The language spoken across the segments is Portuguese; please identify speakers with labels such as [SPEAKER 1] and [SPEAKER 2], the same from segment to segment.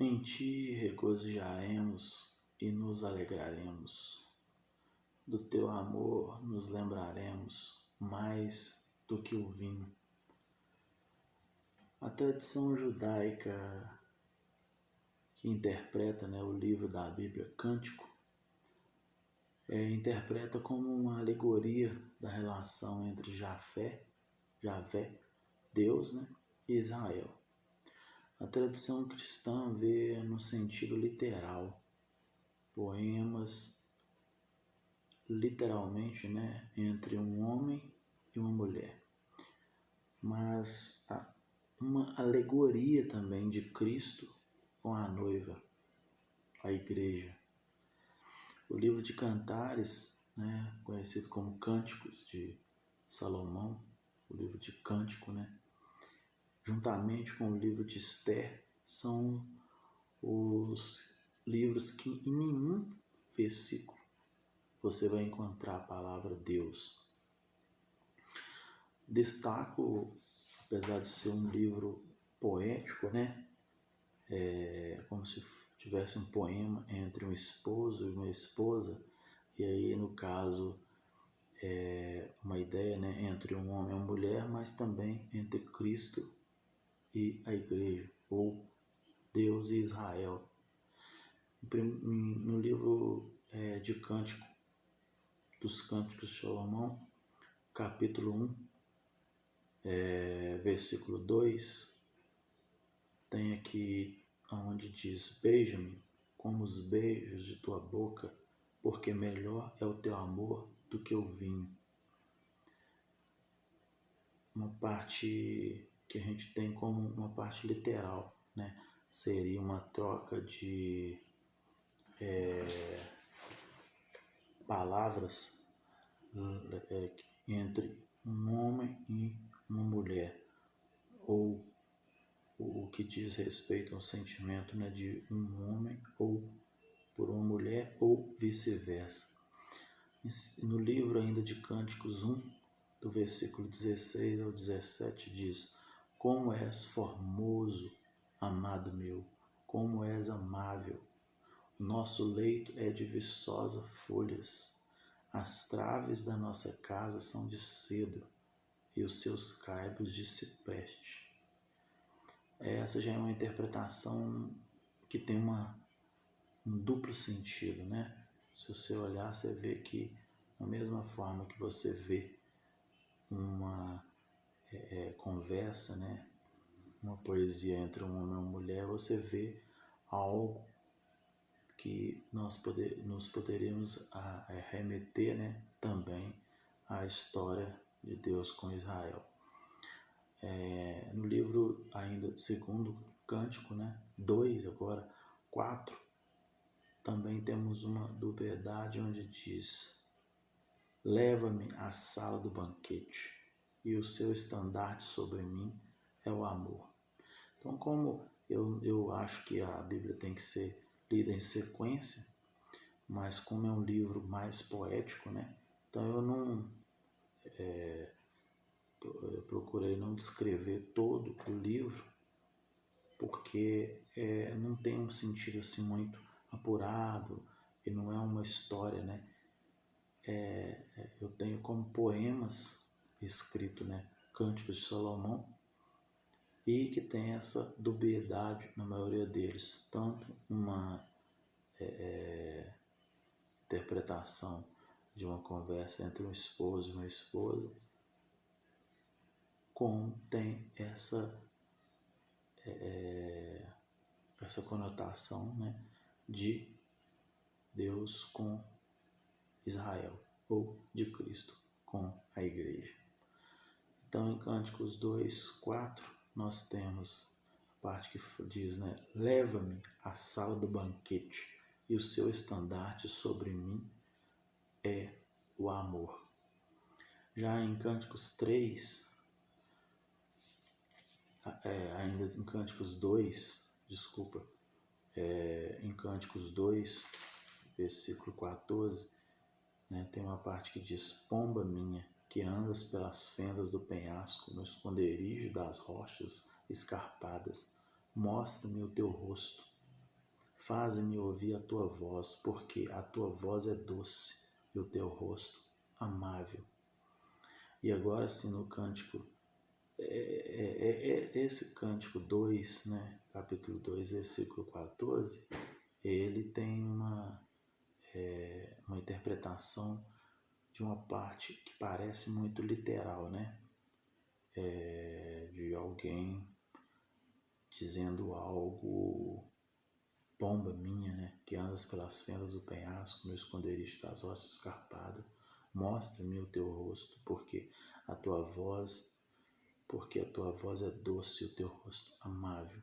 [SPEAKER 1] Em ti regozijaremos e nos alegraremos. Do teu amor nos lembraremos mais do que o vinho. A tradição judaica que interpreta o livro da Bíblia, Cântico, interpreta como uma alegoria da relação entre Javé, Deus, e Israel. A tradição cristã vê no sentido literal, poemas literalmente entre um homem e uma mulher, mas uma alegoria também de Cristo com a noiva, a igreja. O livro de Cantares, conhecido como Cânticos de Salomão, o livro de Cântico, juntamente com o livro de Esther, são os livros que em nenhum versículo você vai encontrar a palavra Deus. Destaco, apesar de ser um livro poético, como se tivesse um poema entre um esposo e uma esposa, e aí no caso uma ideia entre um homem e uma mulher, mas também entre Cristo e a igreja, ou Deus e Israel. No livro de Cântico, dos Cânticos de Salomão, capítulo 1, versículo 2, tem aqui onde diz: beija-me como os beijos de tua boca, porque melhor é o teu amor do que o vinho. Uma parte que a gente tem como uma parte literal, seria uma troca de palavras entre um homem e uma mulher, ou o que diz respeito ao sentimento de um homem ou por uma mulher, ou vice-versa. No livro ainda de Cânticos 1, do versículo 16 ao 17, diz: como és formoso, amado meu, como és amável. O nosso leito é de viçosa folhas, as traves da nossa casa são de cedro e os seus caibros de cipreste. Essa já é uma interpretação que tem um duplo sentido, Se você olhar, você vê que da mesma forma que você vê uma conversa, uma poesia entre um homem e uma mulher, você vê algo que nos poderíamos remeter também à história de Deus com Israel. No livro ainda segundo Cântico, 2 agora, 4, também temos uma dubiedade onde diz: leva-me à sala do banquete, e o seu estandarte sobre mim é o amor. Então, como eu acho que a Bíblia tem que ser lida em sequência, mas como é um livro mais poético, então eu procurei não descrever todo o livro, porque não tem um sentido assim muito apurado, e não é uma história, eu tenho como poemas escrito, Cânticos de Salomão, e que tem essa dubiedade na maioria deles, tanto uma interpretação de uma conversa entre um esposo e uma esposa, como tem essa conotação de Deus com Israel, ou de Cristo com a igreja. Então, em Cânticos 2, 4, nós temos a parte que diz, leva-me à sala do banquete, e o seu estandarte sobre mim é o amor. Já em Cânticos 3, ainda em Cânticos 2, em Cânticos 2, versículo 14, tem uma parte que diz: pomba minha, que andas pelas fendas do penhasco, no esconderijo das rochas escarpadas, mostra-me o teu rosto, Faze-me ouvir a tua voz, porque a tua voz é doce e o teu rosto amável. E agora sim, no cântico, esse cântico 2, né, capítulo 2, versículo 14, ele tem uma interpretação de uma parte que parece muito literal, né? De alguém dizendo algo, pomba minha, né? Que andas pelas fendas do penhasco, no esconderijo das rochas escarpadas, mostra-me o teu rosto, porque a tua voz é doce e o teu rosto amável.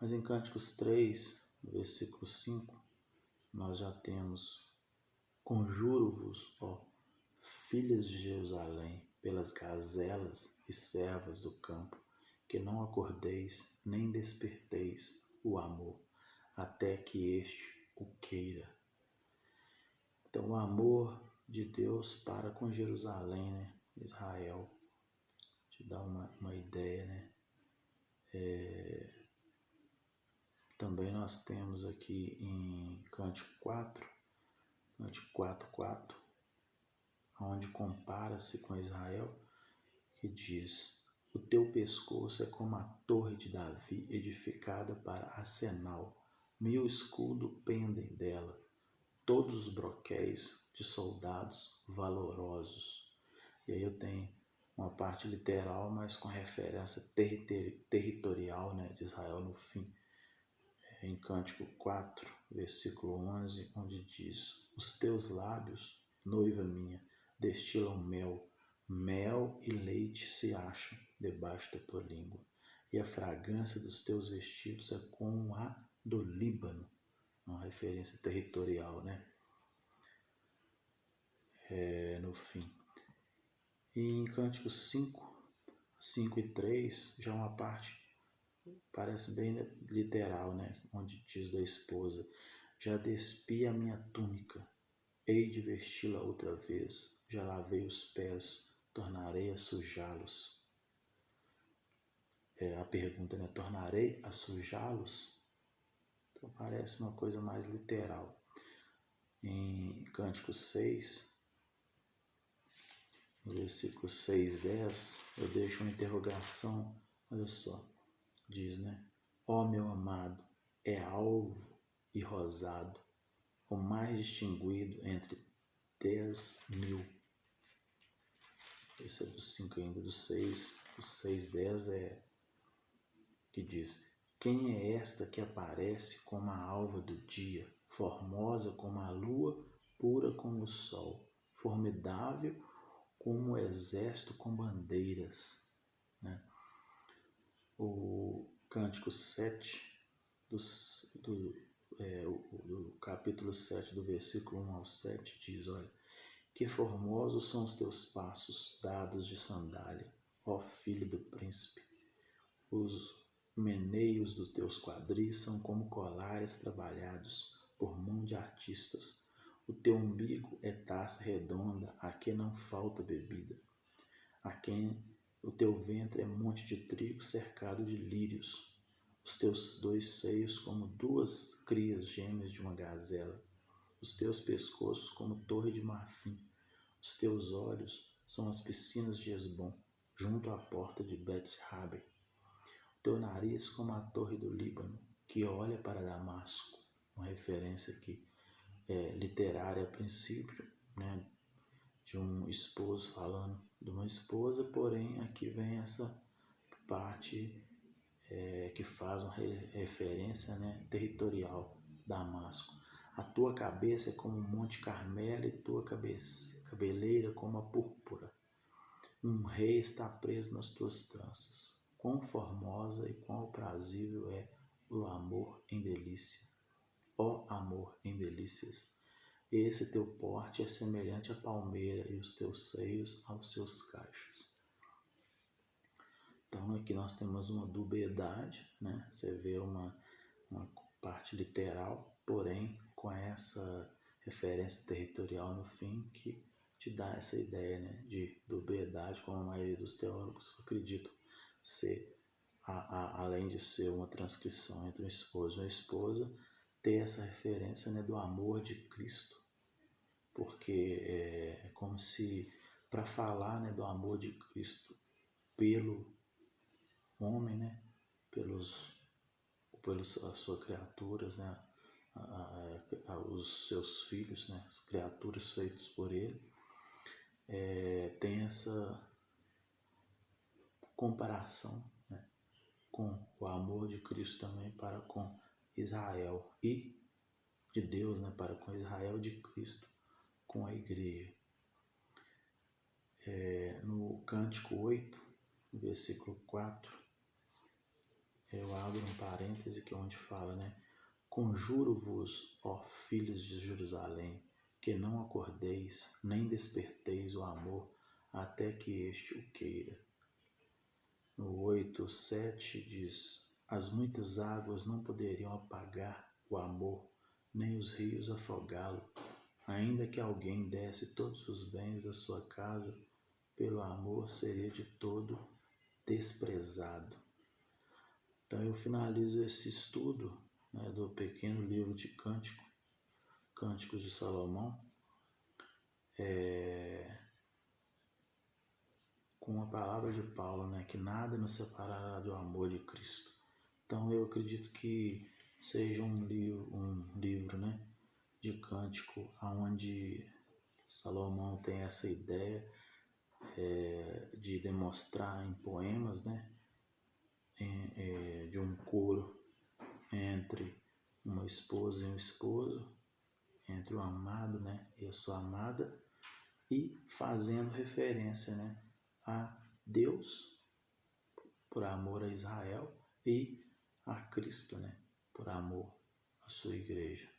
[SPEAKER 1] Mas em Cânticos 3, no versículo 5, nós já temos: conjuro-vos, ó filhas de Jerusalém, pelas gazelas e servas do campo, que não acordeis nem desperteis o amor, até que este o queira. Então, o amor de Deus para com Jerusalém, né? Israel, te dá uma ideia, né? Também nós temos aqui em Cântico 4, 4, onde compara-se com Israel, que diz: o teu pescoço é como a torre de Davi, edificada para arsenal, 1000 escudos pendem dela, todos os broquéis de soldados valorosos. E aí eu tenho uma parte literal, mas com referência territorial, né, de Israel no fim. Em Cântico 4, versículo 11, onde diz: os teus lábios, noiva minha, destilam mel e leite se acham debaixo da tua língua, e a fragrância dos teus vestidos é como a do Líbano, uma referência territorial, né? No fim. E em Cânticos 5 e 3, já uma parte parece bem literal, né? Onde diz da esposa: já despi a minha túnica, hei de vesti-la outra vez, já lavei os pés, tornarei a sujá-los. A pergunta, né? Tornarei a sujá-los? Então parece uma coisa mais literal. Em Cântico 6, no versículo 6, 10, eu deixo uma interrogação, olha só, diz, né? Ó meu amado, é alvo e rosado, o mais distinguido entre 10.000. Esse é do 5 ainda, do 6. O 6, 10 que diz: quem é esta que aparece como a alva do dia, formosa como a lua, pura como o sol, formidável como o exército com bandeiras, né? O Cântico 7, do capítulo 7, do versículo 1 ao 7, diz: olha, que formosos são os teus passos, dados de sandália, ó filho do príncipe. Os meneios dos teus quadris são como colares trabalhados por mão de artistas. O teu umbigo é taça redonda, a que não falta bebida. A quem o teu ventre é monte de trigo cercado de lírios. Os teus 2 seios como 2 crias gêmeas de uma gazela. Os teus pescoços como torre de marfim. Os teus olhos são as piscinas de Esbom, junto à porta de Bet-Rabe. O teu nariz como a torre do Líbano, que olha para Damasco. Uma referência aqui literária a princípio, né, de um esposo falando de uma esposa, porém aqui vem essa parte que faz uma referência, né, territorial, Damasco. A tua cabeça é como o Monte Carmelo e tua cabeleira como a púrpura. Um rei está preso nas tuas tranças. Quão formosa e quão aprazível é o amor em delícia. Ó amor em delícias. Esse teu porte é semelhante à palmeira e os teus seios aos seus cachos. Então aqui nós temos uma dubiedade, né? Você vê uma parte literal, porém com essa referência territorial no fim que te dá essa ideia, né, de dubiedade, como a maioria dos teólogos acreditam ser, além de ser uma transcrição entre um esposo e uma esposa, ter essa referência, né, do amor de Cristo, porque é como se, para falar, né, do amor de Cristo pelo homem, né, pelas suas criaturas, né, os seus filhos, né, as criaturas feitas por ele, tem essa comparação, né, com o amor de Cristo também para com Israel e de Deus, né, para com Israel, de Cristo com a igreja. No Cântico 8, versículo 4, eu abro um parêntese que é onde fala, né? Conjuro-vos, ó filhos de Jerusalém, que não acordeis, nem desperteis o amor, até que este o queira. No 8:7 diz: as muitas águas não poderiam apagar o amor, nem os rios afogá-lo, ainda que alguém desse todos os bens da sua casa, pelo amor seria de todo desprezado. Então eu finalizo esse estudo, né, do pequeno livro de Cânticos de Salomão, com a palavra de Paulo, né, que nada nos separará do amor de Cristo. Então eu acredito que seja um livro, né, de cântico, onde Salomão tem essa ideia de demonstrar em poemas, né, de um coro entre uma esposa e um esposo, entre o amado, né, e a sua amada, e fazendo referência, né, a Deus por amor a Israel e a Cristo, né, por amor à sua igreja.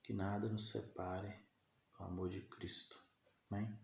[SPEAKER 1] Que nada nos separe do amor de Cristo. Amém?